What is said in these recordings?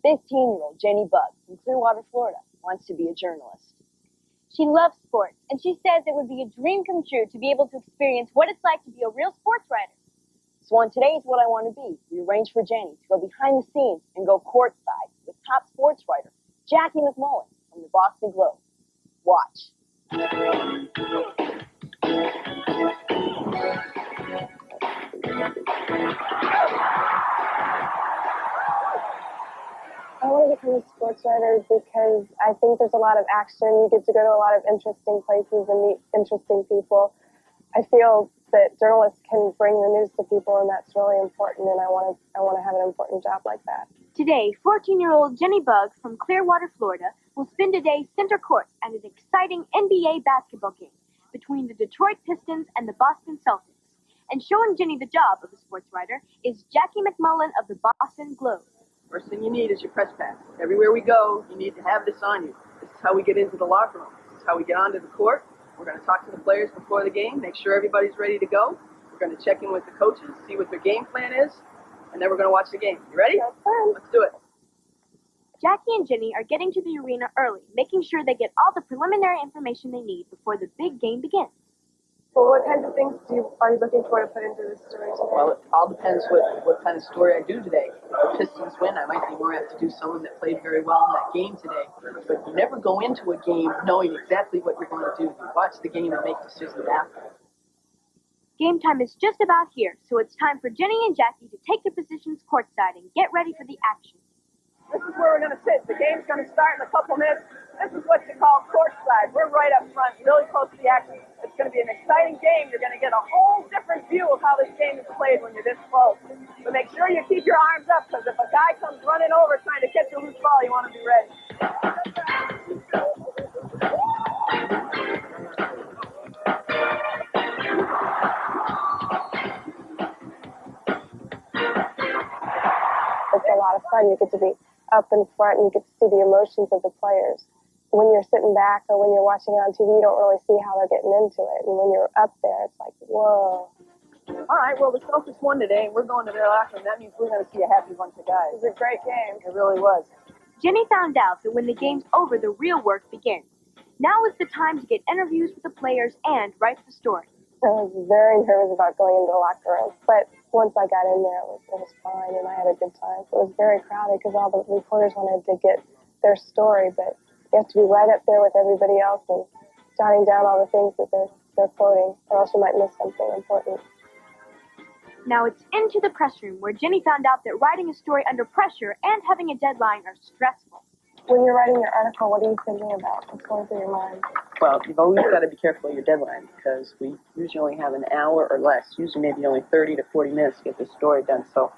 15-year-old Jenny Bugg from Clearwater, Florida, wants to be a journalist. She loves sports, and she says it would be a dream come true to be able to experience what it's like to be a real sports writer. So on Today's What I Want to Be, we arranged for Jenny to go behind the scenes and go courtside with top sports writer Jackie MacMullen from the Boston Globe. Watch. I want to become a sports writer because I think there's a lot of action. You get to go to a lot of interesting places and meet interesting people. I feel that journalists can bring the news to people, and that's really important, and I want to have an important job like that. Today, 14-year-old Jenny Bugg from Clearwater, Florida, will spend a day center court at an exciting NBA basketball game between the Detroit Pistons and the Boston Celtics. And showing Jenny the job of a sports writer is Jackie MacMullen of the Boston Globe. First thing you need is your press pass. Everywhere we go, you need to have this on you. This is how we get into the locker room. This is how we get onto the court. We're going to talk to the players before the game, make sure everybody's ready to go. We're going to check in with the coaches, see what their game plan is, and then we're going to watch the game. You ready? Let's do it. Jackie and Jenny are getting to the arena early, making sure they get all the preliminary information they need before the big game begins. Well, what kinds of things are you looking for to put into this story today? Well, it all depends what kind of story I do today. If the Pistons win, I might be more apt to do someone that played very well in that game today. But you never go into a game knowing exactly what you're going to do. You watch the game and make decisions after. Game time is just about here, so it's time for Jenny and Jackie to take their positions courtside and get ready for the action. This is where we're going to sit. The game's going to start in a couple minutes. This is what you call courtside. We're right up front, really close to the action. It's going to be an exciting game. You're going to get a whole different view of how this game is played when you're this close. But make sure you keep your arms up, because if a guy comes running over trying to catch a loose ball, you want to be ready. It's a lot of fun. You get to be up in front, and you get to see the emotions of the players. When you're sitting back or when you're watching it on TV, you don't really see how they're getting into it. And when you're up there, it's like, whoa. All right, well, the Celtics won today, and we're going to their locker room. That means we're going to see a happy bunch of guys. It was a great game. It really was. Jenny found out that when the game's over, the real work begins. Now is the time to get interviews with the players and write the story. I was very nervous about going into the locker room, but once I got in there, it was fine, and I had a good time. So it was very crowded because all the reporters wanted to get their story, but you have to be right up there with everybody else and jotting down all the things that they're quoting, or else you might miss something important. Now it's into the press room, where Jenny found out that writing a story under pressure and having a deadline are stressful. When you're writing your article, what are you thinking about? What's going through your mind? Well, you've always got to be careful of your deadline, because we usually only have an hour or less, usually maybe only 30 to 40 minutes to get the story done. So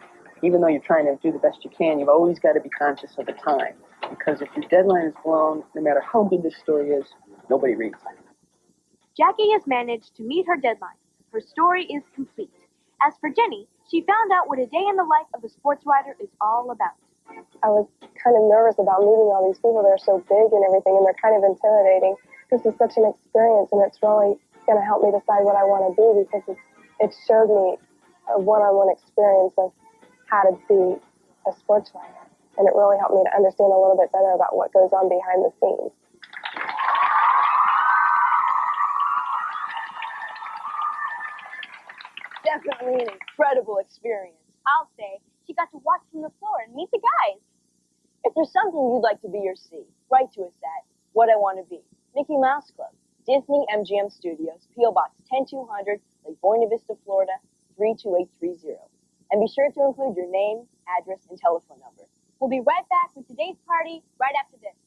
even though you're trying to do the best you can, you've always got to be conscious of the time, because if your deadline is blown, no matter how good this story is, nobody reads it. Jackie has managed to meet her deadline. Her story is complete. As for Jenny, she found out what a day in the life of a sports writer is all about. I was kind of nervous about meeting all these people. They're so big and everything, and they're kind of intimidating. This is such an experience, and it's really going to help me decide what I want to do, because it showed me a one-on-one experience of how to be a sports writer, and it really helped me to understand a little bit better about what goes on behind the scenes. Definitely an incredible experience. I'll say she got to watch from the floor and meet the guys. If there's something you'd like to be or see, write to us at What I Want to Be, Mickey Mouse Club, Disney MGM Studios, P.O. Box 10200, Lake Buena Vista, Florida, 32830. And be sure to include your name, address, and telephone number. We'll be right back with today's party right after this.